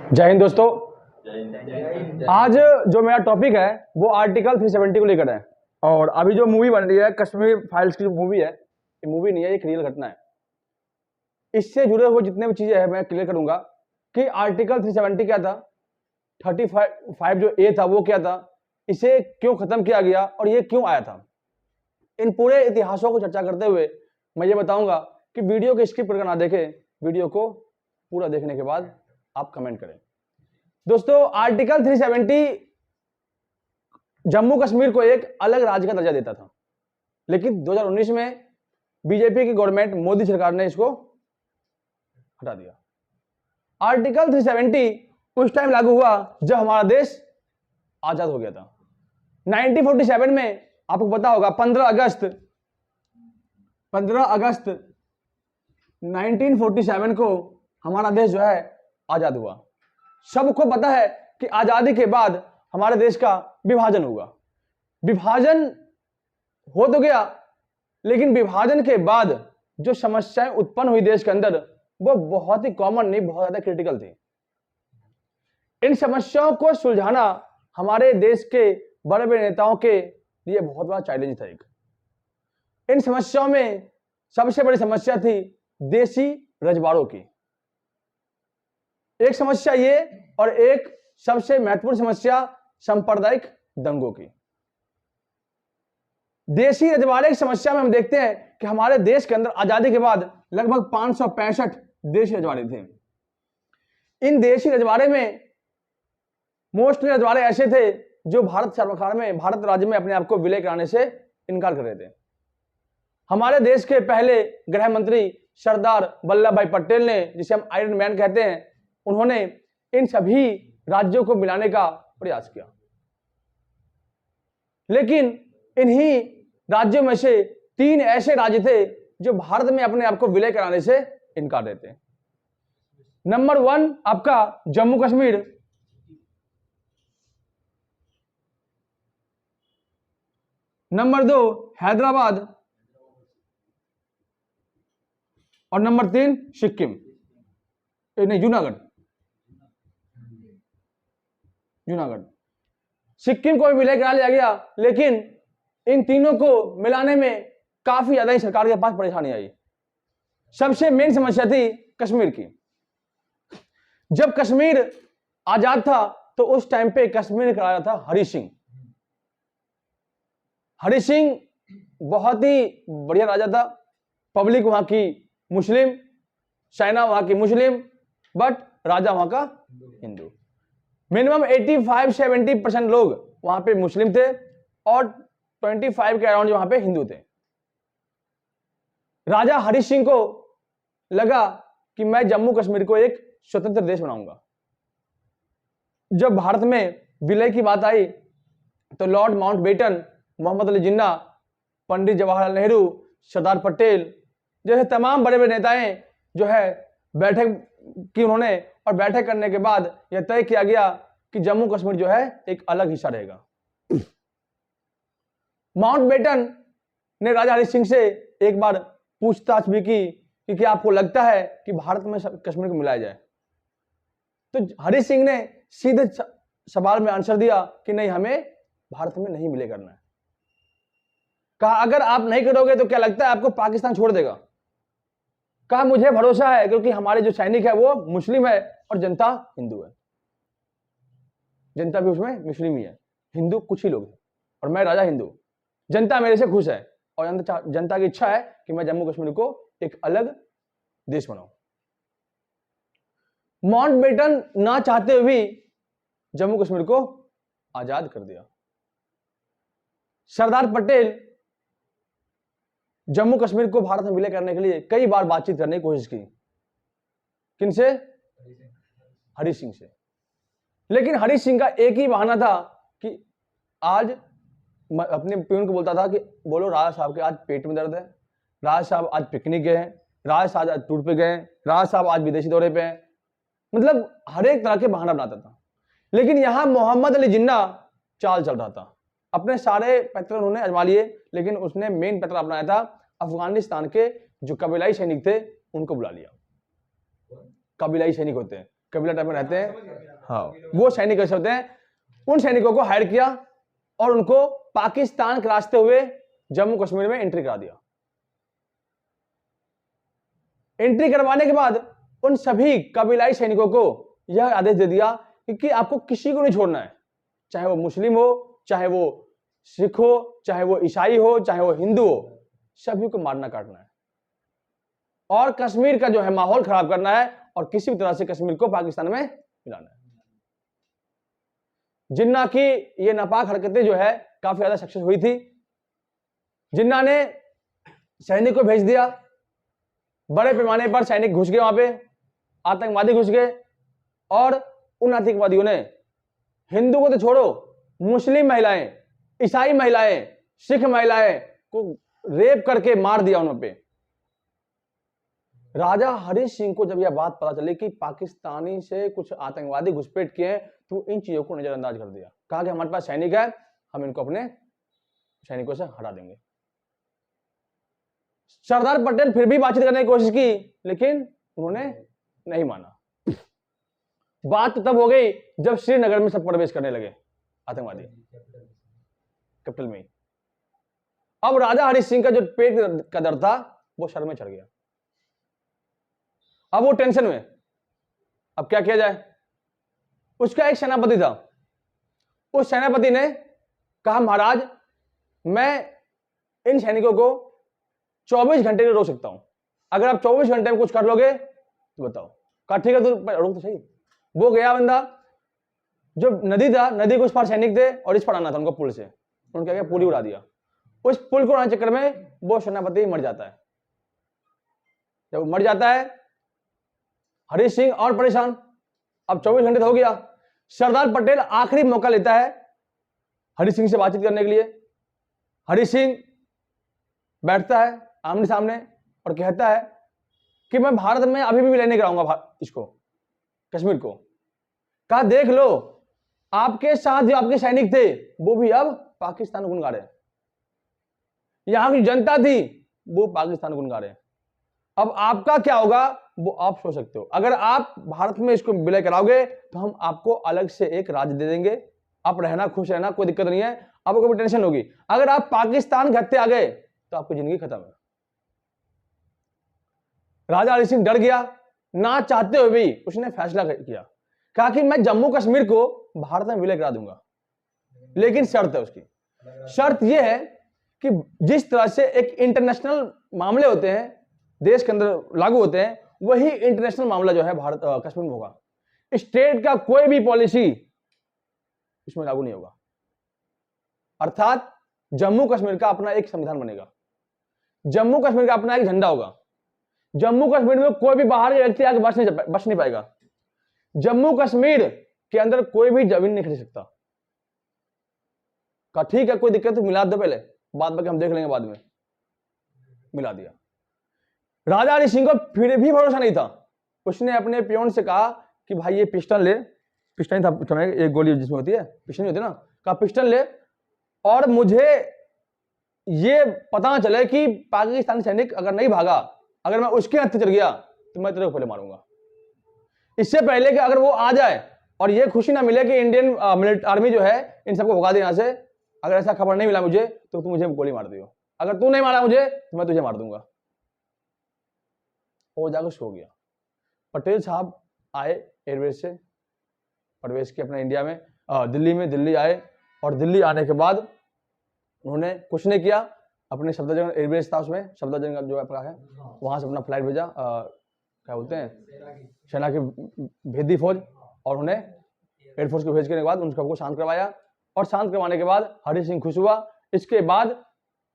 जय हिंद दोस्तों। आज जो मेरा टॉपिक है वो आर्टिकल 370 को लेकर है। और अभी जो मूवी बन रही है कश्मीर फाइल्स की जो मूवी है, ये मूवी नहीं है, एक रियल घटना है। इससे जुड़े हुए जितने भी चीजें हैं मैं क्लियर करूंगा कि आर्टिकल 370 क्या था, 35 जो ए था वो क्या था, इसे क्यों खत्म किया गया और ये क्यों आया था। इन पूरे इतिहासों को चर्चा करते हुए मैं ये बताऊंगा कि वीडियो को स्किप करके ना देखें, वीडियो को पूरा देखने के बाद आप कमेंट करें। दोस्तों, आर्टिकल 370 जम्मू कश्मीर को एक अलग राज्य का दर्जा देता था, लेकिन 2019 में बीजेपी की गवर्नमेंट मोदी सरकार ने इसको हटा दिया। आर्टिकल 370 उस टाइम लागू हुआ जब हमारा देश आजाद हो गया था। 1947 में आपको पता होगा 15 अगस्त 1947 को हमारा देश जो है आजाद हुआ। सबको पता है कि आजादी के बाद हमारे देश का विभाजन हुआ। विभाजन हो तो गया, लेकिन विभाजन के बाद जो समस्याएं उत्पन्न हुई देश के अंदर वो बहुत ही कॉमन नहीं, बहुत ज्यादा क्रिटिकल थी। इन समस्याओं को सुलझाना हमारे देश के बड़े बड़े नेताओं के लिए बहुत बड़ा चैलेंज था। इन समस्याओं में सबसे बड़ी समस्या थी देशी रजवाड़ों की, एक समस्या ये, और एक सबसे महत्वपूर्ण समस्या सांप्रदायिक दंगों की। देशी रजवाड़े की समस्या में हम देखते हैं कि हमारे देश के अंदर आजादी के बाद लगभग 565 देशी रजवाड़े थे। इन देशी रजवाड़े में मोस्टली रजवाड़े ऐसे थे जो भारत सरकार में, भारत राज्य में अपने आप को विलय कराने से इनकार कर रहे थे। हमारे देश के पहले गृह मंत्री सरदार वल्लभ भाई पटेल ने, जिसे हम आयरन मैन कहते हैं, उन्होंने इन सभी राज्यों को मिलाने का प्रयास किया, लेकिन इन्हीं राज्यों में से 3 ऐसे राज्य थे जो भारत में अपने आप को विलय कराने से इनकार देते। नंबर 1 आपका जम्मू कश्मीर, नंबर 2 हैदराबाद, और नंबर 3 सिक्किम, नहीं जूनागढ़। सिक्किम को भी विलय करा लिया गया, लेकिन इन तीनों को मिलाने में काफी ज्यादा ही सरकार के पास परेशानी आई। सबसे मेन समस्या थी कश्मीर की। जब कश्मीर आजाद था तो उस टाइम पे कश्मीर का राजा था हरि सिंह। हरि सिंह बहुत ही बढ़िया राजा था। पब्लिक वहां की मुस्लिम, सेना वहां की मुस्लिम, बट राजा वहां का हिंदू। मिनिमम 85-70% लोग वहां पे मुस्लिम थे और 25 के अराउंड वहां पे हिंदू थे। राजा हरि सिंह को लगा कि मैं जम्मू कश्मीर को एक स्वतंत्र देश बनाऊंगा। जब भारत में विलय की बात आई तो लॉर्ड माउंटबेटन, मोहम्मद अली जिन्ना, पंडित जवाहरलाल नेहरू, सरदार पटेल जैसे तमाम बड़े बड़े नेताएं जो है बैठक की उन्होंने, और बैठक करने के बाद यह तय किया गया कि जम्मू कश्मीर जो है एक अलग हिस्सा रहेगा। माउंटबेटन ने राजा हरि सिंह से एक बार पूछताछ भी की कि क्या आपको लगता है कि भारत में कश्मीर को मिलाया जाए। तो हरि सिंह ने सीधे सवाल में आंसर दिया कि नहीं, हमें भारत में नहीं मिले करना है। कहा अगर आप नहीं करोगे तो क्या लगता है आपको पाकिस्तान छोड़ देगा। कहा मुझे भरोसा है, क्योंकि हमारे जो सैनिक है वो मुस्लिम है और जनता हिंदू है। जनता भी उसमें मुस्लिम ही है, हिंदू कुछ ही लोग हैं, और मैं राजा हिंदू। जनता मेरे से खुश है और जनता की इच्छा है कि मैं जम्मू कश्मीर को एक अलग देश बनाऊं। माउंटबेटन ना चाहते हुए भी जम्मू कश्मीर को आजाद कर दिया। सरदार पटेल जम्मू कश्मीर को भारत में विलय करने के लिए कई बार बातचीत करने की कोशिश की। किनसे? हरि सिंह से। लेकिन हरि सिंह का एक ही बहाना था कि आज अपने प्यून को बोलता था कि बोलो राजा साहब के आज पेट में दर्द है, राजा साहब आज पिकनिक गए हैं, राजा साहब आज टूर पे गए हैं, राजा साहब आज विदेशी दौरे पे हैं। मतलब हर एक तरह के बहाना बनाता था। लेकिन यहां मोहम्मद अली जिन्ना चाल चल रहा था। अपने सारे पैतरे उन्होंने आजमा लिए, लेकिन उसने मेन पैतरा अपनाया था अफगानिस्तान के जो कबीलाई सैनिक थे उनको बुला लिया। कबीलाई सैनिक होते हैं कबीला टाइप में रहते हैं। हाँ, वो सैनिक ऐसे होते हैं। उन सैनिकों को हायर किया और उनको पाकिस्तान के रास्ते हुए जम्मू कश्मीर में एंट्री करा दिया। एंट्री करवाने के बाद उन सभी कबीलाई सैनिकों को यह आदेश दे दिया कि आपको किसी को नहीं छोड़ना है, चाहे वो मुस्लिम हो, चाहे वो सिख हो, चाहे वो ईसाई हो, चाहे वो हिंदू हो, सभी को मारना काटना है और कश्मीर का जो है माहौल खराब करना है और किसी भी तरह से कश्मीर को पाकिस्तान में मिलाना है। जिन्ना की ये नापाक हरकतें जो है काफी ज्यादा सक्सेस हुई थी। जिन्ना ने सैनिक को भेज दिया, बड़े पैमाने पर सैनिक घुस गए, वहां पे आतंकवादी घुस गए और उन आतंकवादियों ने हिंदू को तो छोड़ो, मुस्लिम महिलाएं, ईसाई महिलाएं, सिख महिलाएं को रेप करके मार दिया उन पे। राजा हरि सिंह को जब यह बात पता चली कि पाकिस्तानी से कुछ आतंकवादी घुसपैठ किए हैं, तो इन चीजों को नजरअंदाज कर दिया। कहा कि हमारे पास सैनिक है, हम इनको अपने सैनिकों से हटा देंगे। सरदार पटेल फिर भी बातचीत करने की कोशिश की, लेकिन उन्होंने नहीं माना। बात तो तब हो गई जब श्रीनगर में सब प्रवेश करने लगे आतंकवादी, कैपिटल में। अब राजा हरि सिंह का जो पेट का दर्द था वो सर में चढ़ गया। अब वो टेंशन में, अब क्या किया जाए। उसका एक सेनापति था, उस सेनापति ने कहा महाराज मैं इन सैनिकों को 24 घंटे में रोक सकता हूं, अगर आप 24 घंटे में कुछ कर लोगे तो बताओ। कहा ठीक है, तो रोक तो सही। वो गया बंदा, जो नदी था, नदी को उस पार सैनिक थे और इस पर आना था उनको पुल से, उन्होंने क्या किया, पुल उड़ा दिया। उस पुल को उड़ाने चक्कर में वो सेनापति मर जाता है। जब मर जाता है हरि सिंह और परेशान, अब 24 घंटे तो हो गया। सरदार पटेल आखिरी मौका लेता है हरि सिंह से बातचीत करने के लिए। हरि सिंह बैठता है आमने सामने और कहता है कि मैं भारत में अभी भी लेने कराऊंगा इसको, कश्मीर को। कहा देख लो, आपके साथ जो आपके सैनिक थे वो भी अब पाकिस्तान गुन गा रहे हैं, यहां की जनता थी वो पाकिस्तान गुन गा रहे हैं। अब आपका क्या होगा वो आप सोच सकते हो। अगर आप भारत में इसको विलय कराओगे तो हम आपको अलग से एक राज्य दे देंगे, आप रहना, खुश रहना, कोई दिक्कत नहीं है, आपको कोई टेंशन होगी। अगर आप पाकिस्तान के हत्या आ गए तो आपकी जिंदगी खत्म है। राजा हरि सिंह डर गया, ना चाहते हुए भी उसने फैसला किया। कहा कि मैं जम्मू कश्मीर को भारत में विलय करा दूंगा, लेकिन शर्त है उसकी। शर्त यह है कि जिस तरह से एक इंटरनेशनल मामले होते हैं देश के अंदर लागू होते हैं, वही इंटरनेशनल मामला जो है भारत कश्मीर में होगा। स्टेट का कोई भी पॉलिसी इसमें लागू नहीं होगा। अर्थात जम्मू कश्मीर का अपना एक संविधान बनेगा, जम्मू कश्मीर का अपना एक झंडा होगा, जम्मू कश्मीर में कोई भी बाहर के व्यक्ति आके बच नहीं पाएगा, जम्मू कश्मीर के अंदर कोई भी जमीन नहीं खरीद सकता। कहा ठीक है, कोई दिक्कत तो मिला दो, पहले बाद बाकी हम देख लेंगे बाद में। मिला दिया। राजा हरि सिंह को फिर भी भरोसा नहीं था। उसने अपने पियोन से कहा कि भाई ये पिस्टल ले, पिस्टल था एक गोली जिसमें होती है, पिस्टल नहीं होती ना, कहा पिस्टल ले और मुझे ये पता चले कि पाकिस्तानी सैनिक अगर नहीं भागा, अगर मैं उसके हत्थे चल गया तो मैं तेरे को पहले मारूंगा। इससे पहले कि अगर वो आ जाए और ये खुशी ना मिले कि इंडियन आर्मी जो है इन सबको भगा दे यहां से, अगर ऐसा खबर नहीं मिला मुझे तो तू मुझे गोली मार दियो, अगर तू नहीं मारा मुझे तो मैं तुझे मार दूंगा। वो जाकर सो गया। पटेल साहब आए एयरवेज से, प्रवेश किया अपने इंडिया में, दिल्ली में, दिल्ली आए और दिल्ली आने के बाद उन्होंने कुछ नहीं किया, अपने सफदरजंग एयरवेज था उसमें, सफदरजंग जो अपना है वहां से अपना फ्लाइट भेजा, क्या बोलते हैं सेना की भेदी फौज, और उन्हें एयरफोर्स को भेजने के बाद उन सबको शांत करवाया। और शांत करवाने के बाद हरि सिंह खुश हुआ। इसके बाद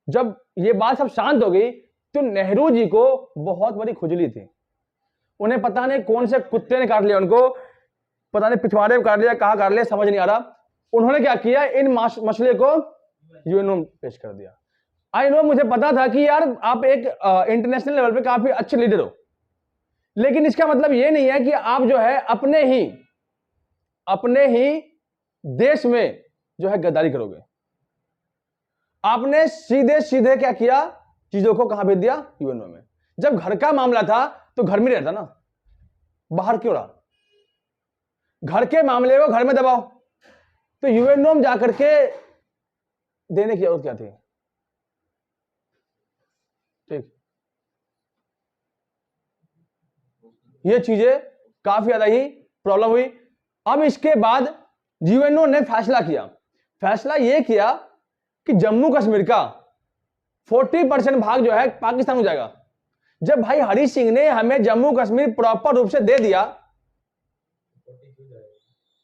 जब ये बात सब शांत हो गई तो नेहरू जी को बहुत बड़ी खुजली थी। उन्हें पता नहीं कौन से कुत्ते ने काट लिया, उनको पता नहीं पिछवाड़े में काट लिया, कहां काट लिया समझ नहीं आ रहा। उन्होंने क्या किया, इन मसले को यूएनओ में पेश कर दिया। आई नो, मुझे पता था कि यार आप एक इंटरनेशनल लेवल पे काफी अच्छे लीडर हो, लेकिन इसका मतलब ये नहीं है कि आप जो है अपने ही देश में जो है गद्दारी करोगे। आपने सीधे सीधे क्या किया, चीजों को कहां भेज दिया, यूएनओ में। जब घर का मामला था तो घर में रहता ना, बाहर क्यों रहा। घर के मामले को घर में दबाओ। तो यूएनओ में जाकर के देने की जरूरत क्या थी? ठीक, ये चीजें काफी ज्यादा ही प्रॉब्लम हुई। अब इसके बाद यूएनओ ने फैसला किया, फैसला यह किया कि जम्मू कश्मीर का 40% भाग जो है पाकिस्तान हो जाएगा। जब भाई हरी सिंह ने हमें जम्मू कश्मीर प्रॉपर रूप से दे दिया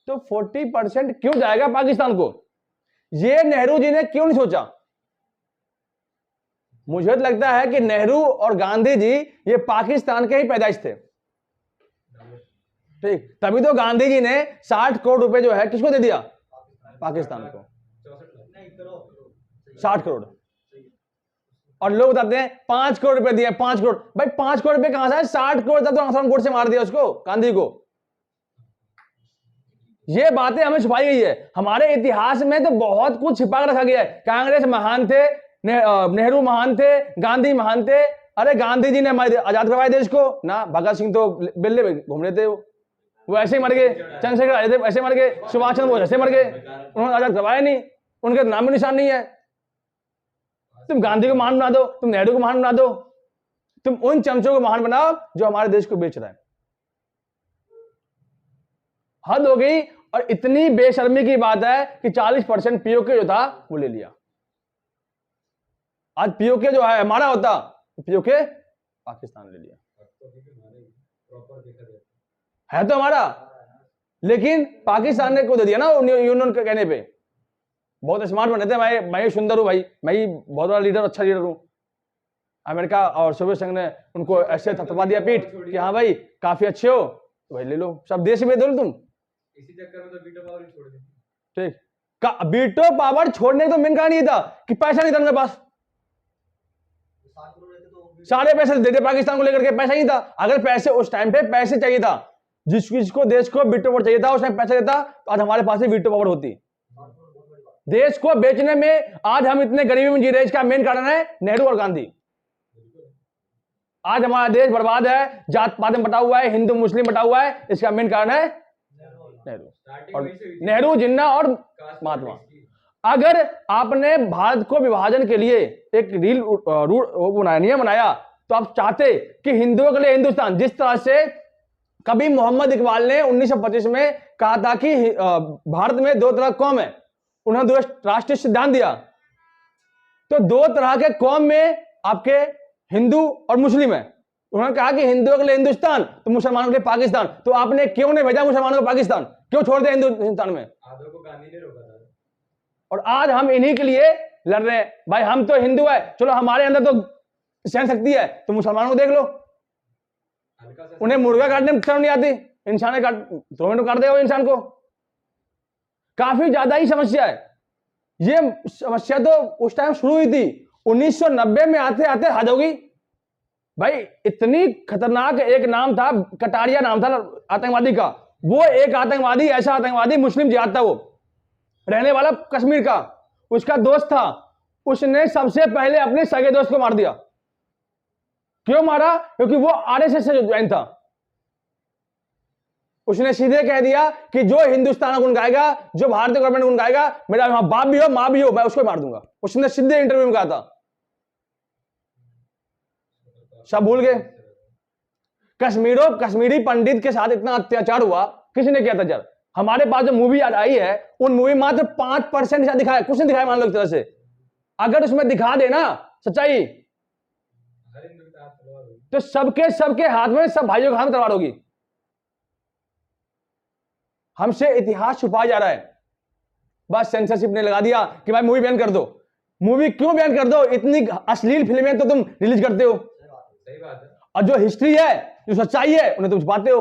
तो 40% क्यों जाएगा पाकिस्तान को? ये नेहरू जी ने क्यों नहीं सोचा? मुझे तो लगता है कि नेहरू और गांधी जी ये पाकिस्तान के ही पैदाइश थे। ठीक, तभी तो गांधी जी ने 60 करोड़ रुपए जो है किसको दे दिया? पाकिस्तान को। 60 करोड़। और लोग बताते हैं 5 करोड़ रुपए दिए, 5 करोड़। भाई 5 करोड़ रुपए कहां से? 60 करोड़ तक तो आसाम कोर्ट से मार दिया उसको, गांधी को। ये बातें हमें छुपाई गई है। हमारे इतिहास में तो बहुत कुछ छिपा कर रखा गया है। कांग्रेस महान थे, नेहरू महान थे, गांधी महान थे। अरे गांधी जी ने हमारे आजाद करवाया देश को ना। भगत सिंह तो बिल्ले में घूम रहे थे, वो ऐसे ही मर गए। चंद्रशेखर आजाद ऐसे मर गए, सुभाष चंद्र बोस ऐसे मर गए, उन्होंने आजाद करवाया नहीं, उनके नाम भी निशान नहीं है। तुम गांधी को महान बना दो, तुम नेहरू को महान बना दो, तुम उन चमचों को महान बनाओ जो हमारे देश को बेच रहा है। हद हो गई। और इतनी बेशर्मी की बात है कि 40% पीओके जो था वो ले लिया। आज पीओके जो है हमारा होता, पीओके पाकिस्तान ले लिया। है तो हमारा, लेकिन पाकिस्तान ने को दे दिया ना यूनियन के कहने पे। बहुत स्मार्ट बने थे, मैं सुंदर हूं भाई, मैं ही बहुत बड़ा लीडर, अच्छा लीडर हूं। अमेरिका और सोवियत संघ ने उनको ऐसे थपथपा दिया पीठ कि हाँ भाई काफी अच्छे हो, तो भाई ले लो, सब देश में दो तुम। इसी चक्कर में तो वीटो पावर छोड़ दी। ठीक, वीटो पावर छोड़ने का तो मेन कारण ये था कि पैसा नहीं था उनके पास। सारे पैसे दे दे पाकिस्तान को लेकर के, पैसा नहीं था। अगर पैसे उस टाइम पे पैसे चाहिए था, जिसको देश को वीटो पावर चाहिए था उस टाइम पैसा देता, तो आज हमारे पास वीटो पावर होती। देश को बेचने में आज हम इतने गरीबी में जी रहे, इसका मेन कारण है नेहरू और गांधी। आज हमारा देश बर्बाद है, जात पात में बटा हुआ है, हिंदू मुस्लिम बटा हुआ है, इसका मेन कारण है नेहरू और नेहरू, जिन्ना और महात्मा। अगर आपने भारत को विभाजन के लिए एक नियम बनाया, तो आप चाहते कि हिंदुओं के लिए हिंदुस्तान, जिस तरह से कभी मोहम्मद इकबाल ने 1925 में कहा था कि भारत में 2 तरह कौम है, उन्होंने राष्ट्रीय सिद्धांत दिया। तो 2 तरह के कौम में आपके हिंदू और मुस्लिम है। उन्होंने कहा कि हिंदुओं के लिए हिंदुस्तान, तो मुसलमानों के लिए पाकिस्तान। तो आपने क्यों नहीं भेजा मुसलमानों को पाकिस्तान? क्यों छोड़ दिया हिंदुस्तान में? आधों को गांधी ने रोका था। और आज हम इन्हीं के लिए लड़ रहे हैं। भाई हम तो हिंदू है, चलो हमारे अंदर तो सहन शक्ति है, तो मुसलमानों को देख लो, उन्हें मुर्गा काटने में शर्म नहीं आती, इंसान काट 2 मिनट काट देगा इंसान को। काफी ज्यादा ही समस्या है। ये समस्या तो उस टाइम शुरू हुई थी, 1990 में आते आते हद होगी। भाई इतनी खतरनाक एक नाम था, कटारिया नाम था आतंकवादी का। वो एक आतंकवादी, ऐसा आतंकवादी मुस्लिम जिहाद था, वो रहने वाला कश्मीर का, उसका दोस्त था, उसने सबसे पहले अपने सगे दोस्त को मार दिया। क्यों मारा? क्योंकि वो आरएसएस से ज्वाइन था। उसने सीधे कह दिया कि जो हिंदुस्तान को गुण गाएगा, जो भारतीय गवर्नमेंट गुण गाएगा, मेरा वहां बाप भी हो मां भी हो, मैं उसको मार दूंगा। उसने सीधे इंटरव्यू में कहा था। सब भूल गए। कश्मीरी पंडित के साथ इतना अत्याचार हुआ, किसने किया था? हमारे पास जो मूवी आई है, उन मूवी मात्र 5% दिखाया, कुछ नहीं दिखाया मान लो एक तरह से। अगर उसमें दिखा देना सच्चाई, तो सबके हाथ में, सब भाइयों के हाथ में तलवार होगी। हमसे इतिहास छुपाया जा रहा है। बस सेंसरशिप ने लगा दिया कि भाई मूवी बैन कर दो। मूवी क्यों बैन कर दो? इतनी अश्लील फिल्में तो तुम रिलीज करते हो। सही बात है। और जो हिस्ट्री है, जो सच्चाई है, उन्हें तुम छुपाते हो।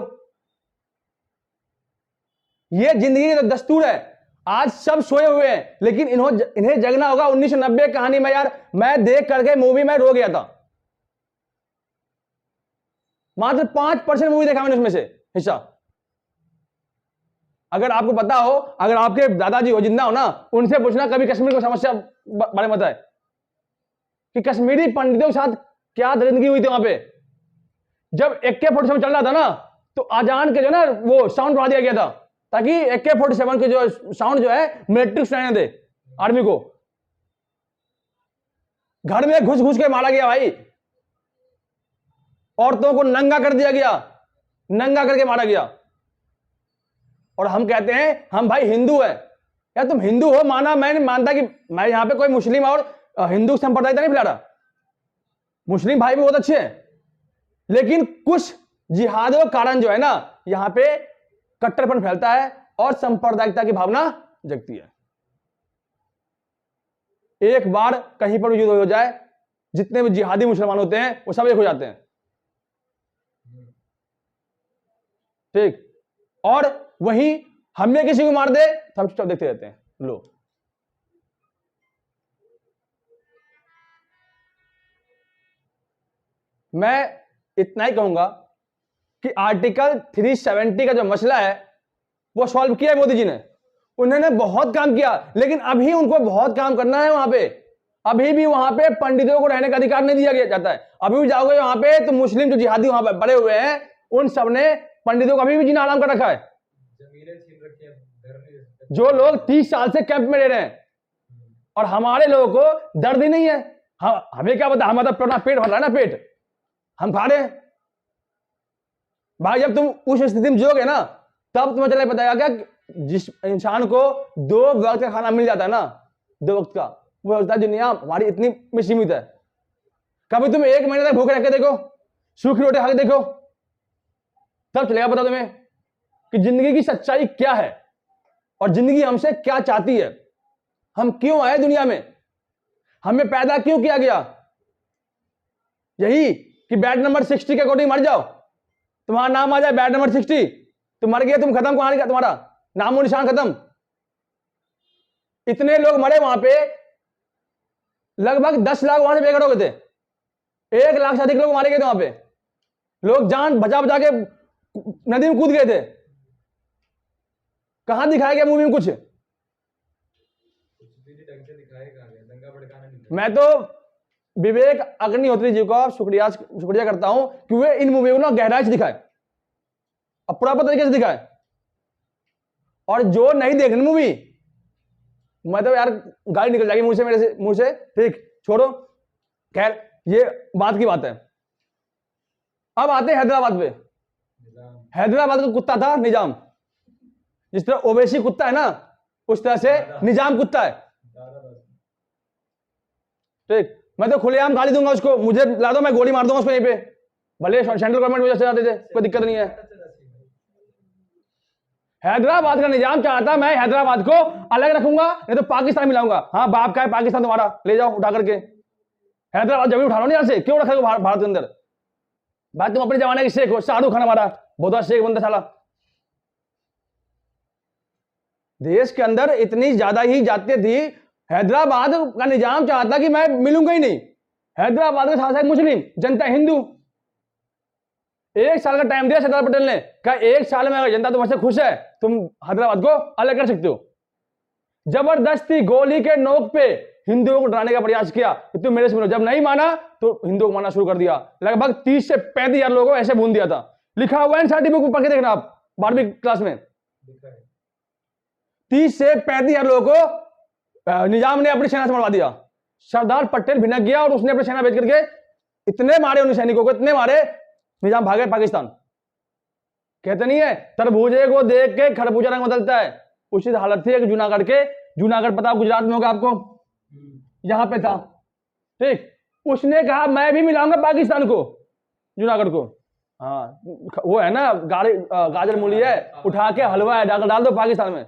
ये जिंदगी का दस्तूर है। आज सब सोए हुए हैं, लेकिन इन्हें जगना होगा। 1990 कहानी में यार, मैं देख करके मूवी में रो गया था। मात्र 5% मूवी देखा मैंने उसमें से हिस्सा। अगर आपको पता हो, अगर आपके दादाजी हो, जिंदा हो ना, उनसे पूछना कभी कश्मीर को समस्या बारे में बताए कि कश्मीरी पंडितों के साथ क्या दरिंदगी हुई थी वहां पे। जब AK-47 चल रहा था ना, तो आजान के जो ना वो साउंड बढ़ा दिया गया था ताकि AK-47 के जो साउंड जो है मिलिट्री सुनाई दे आर्मी को। घर में घुस घुस के मारा गया भाई, औरतों को नंगा कर दिया गया, नंगा करके मारा गया। और हम कहते हैं हम भाई हिंदू है। यार तुम हिंदू हो माना, मैं नहीं मानता कि मैं यहां पे कोई मुस्लिम और हिंदू संप्रदाय नहीं फैला रहा, मुस्लिम भाई भी बहुत अच्छे हैं, लेकिन कुछ जिहादों के कारण जो है ना यहां पे कट्टरपन फैलता है और सांप्रदायिकता की भावना जगती है। एक बार कहीं पर युद्ध हो जाए, जितने भी जिहादी मुसलमान होते हैं वो सब एक हो जाते हैं, ठीक। और वहीं हमने किसी को मार दे तो हम चुपचाप देखते रहते हैं। लो, मैं इतना ही कहूंगा कि आर्टिकल 370 का जो मसला है वो सॉल्व किया है मोदी जी ने। उन्होंने बहुत काम किया, लेकिन अभी उनको बहुत काम करना है वहां पे। अभी भी वहां पे पंडितों को रहने का अधिकार नहीं दिया जाता है। अभी भी जाओगे वहां पे तो मुस्लिम जो जिहादी वहां पे बड़े हुए हैं उन सब ने पंडितों को अभी भी जीना हराम कर रखा है। जो लोग 30 साल से कैंप में रह रहे हैं और हमारे लोगों को दर्द ही नहीं है। हमें क्या पता, हमारा अपना पेट भर रहा है ना, पेट हम खा रहे हैं भाई। जब तुम उस स्थिति में जियोगे ना तब तुम्हें चला पता क्या, जिस इंसान को 2 वक्त का खाना मिल जाता है ना, 2 वक्त का, वो होता है दुनिया हमारी इतनी में सीमित है। कभी तुम 1 महीने तक भूखे रह के देखो, सूखी रोटी खा के देखो, तब चलेगा पता तुम्हें कि जिंदगी की सच्चाई क्या है और जिंदगी हमसे क्या चाहती है। हम क्यों आए दुनिया में, हमें पैदा क्यों किया गया? यही कि बैड नंबर 60 के अकॉर्डिंग मर जाओ, तुम्हारा नाम आ जाए बैड नंबर 60, तुम मर गए, तुम खत्म, कहानी का तुम्हारा नामो निशान खत्म। इतने लोग मरे वहां पे, लगभग 10 लाख वहां से बेघर हो गए थे, 1 लाख से अधिक लोग मारे गए थे वहां पे। लोग जान बचा बचा के नदी में कूद गए थे। कहां दिखाया गया मूवी में कुछ? मैं तो विवेक अग्निहोत्री जी का शुक्रिया करता हूं कि वे इन मूवी को ना गहराई से दिखाए और प्रॉपर तरीके से दिखाए। और जो नहीं देख रही मूवी, मैं तो यार गाली निकल जाएगी मुंह से, ठीक, छोड़ो, खैर ये बात की बात है। अब आते हैं हैदराबाद पे। हैदराबाद का कुत्ता था निजाम। जिस तरह ओवैसी कुत्ता है ना, उस तरह से निजाम कुत्ता है, ठीक। मैं तो खुलेआम गाली दूंगा उसको, मुझे ला दो, मैं गोली मार दूंगा उसको यहीं पे, भले सेंट्रल गवर्नमेंट मुझे चलाते थे, कोई दिक्कत नहीं है। हैदराबाद का निजाम चाहता मैं हैदराबाद को अलग रखूंगा, नहीं तो पाकिस्तान मिलाऊंगा। हाँ, बाप का है पाकिस्तान तुम्हारा, ले जाओ उठा करके। हैदराबाद जमीन उठा लो, यहां से क्यों रखा भारत के अंदर? भाई तुम अपने जमाने के शेख हो, शाहरुख खान हमारा बहुत शेख बंदा साला। देश के अंदर इतनी ज्यादा ही जातियां थी, हैदराबाद का निजाम चाहता कि मैं मिलूंगा ही नहीं। हैदराबाद का शासक मुस्लिम, जनता हिंदू। 1 साल का टाइम दिया सरदार पटेल ने, कहा 1 साल में अगर जनता तुम्हारे खुश है तुम हैदराबाद को अलग कर सकते हो। जबरदस्ती गोली के नोक पे हिंदुओं को डराने का प्रयास किया कि तुम मेरे से मिलो। जब नहीं माना तो हिंदुओं को मानना शुरू कर दिया। लगभग 30 से 35 हजार लोगों को ऐसे भून दिया था। लिखा हुआ है एनसीईआरटी बुक पढ़ के देखना आप 12वीं क्लास में। 30 से 35 हजार लोगों को निजाम ने अपनी सेना से मरवा दिया। सरदार पटेल भिनक गया और उसने अपनी सेना भेज करके इतने मारे उन सैनिकों को, इतने मारे, निजाम भागे पाकिस्तान। कहते नहीं है तरबूजे को देख के खरबूजा रंग बदलता है, उसी हालत थी। एक जूनागढ़ पता गुजरात में होगा आपको, यहां पे था, ठीक। उसने कहा मैं भी मिलाऊंगा पाकिस्तान को, जूनागढ़ को। हाँ, वो है ना गाजर मूली है, उठा के हलवा है, डाल दो पाकिस्तान में।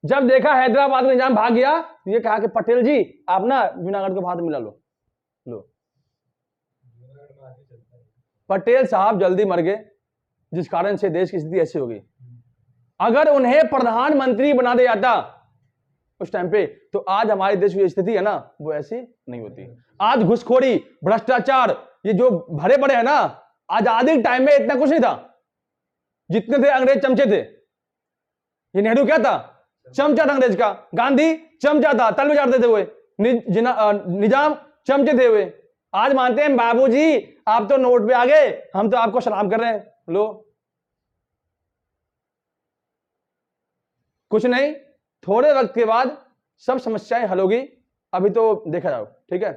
जब देखा हैदराबाद में निजाम भाग गया, ये कहा कि पटेल जी आप ना जूनागढ़ को भारत मिला लो। पटेल साहब जल्दी मर गए, जिस कारण से देश की स्थिति ऐसी हो गई। अगर उन्हें प्रधानमंत्री बना दिया जाता उस टाइम पे, तो आज हमारे देश की स्थिति है ना वो ऐसी नहीं होती। आज घुसखोरी, भ्रष्टाचार, ये जो भरे पड़े हैं ना, आजादी के टाइम में इतना कुछ नहीं था। जितने थे अंग्रेज चमचे थे। ये नेहरू क्या था? चमचा था अंग्रेज का। गांधी चमचा था, तल में जाते थे हुए। निजाम चमचे थे हुए। आज मानते हैं बाबूजी आप तो नोट पे आ गए, हम तो आपको सलाम कर रहे हैं। लो, कुछ नहीं, थोड़े वक्त के बाद सब समस्याएं हल होगी, अभी तो देखा जाओ, ठीक है।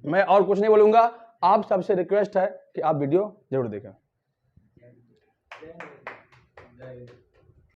मैं और कुछ नहीं बोलूंगा, आप सबसे रिक्वेस्ट है कि आप वीडियो जरूर देखें।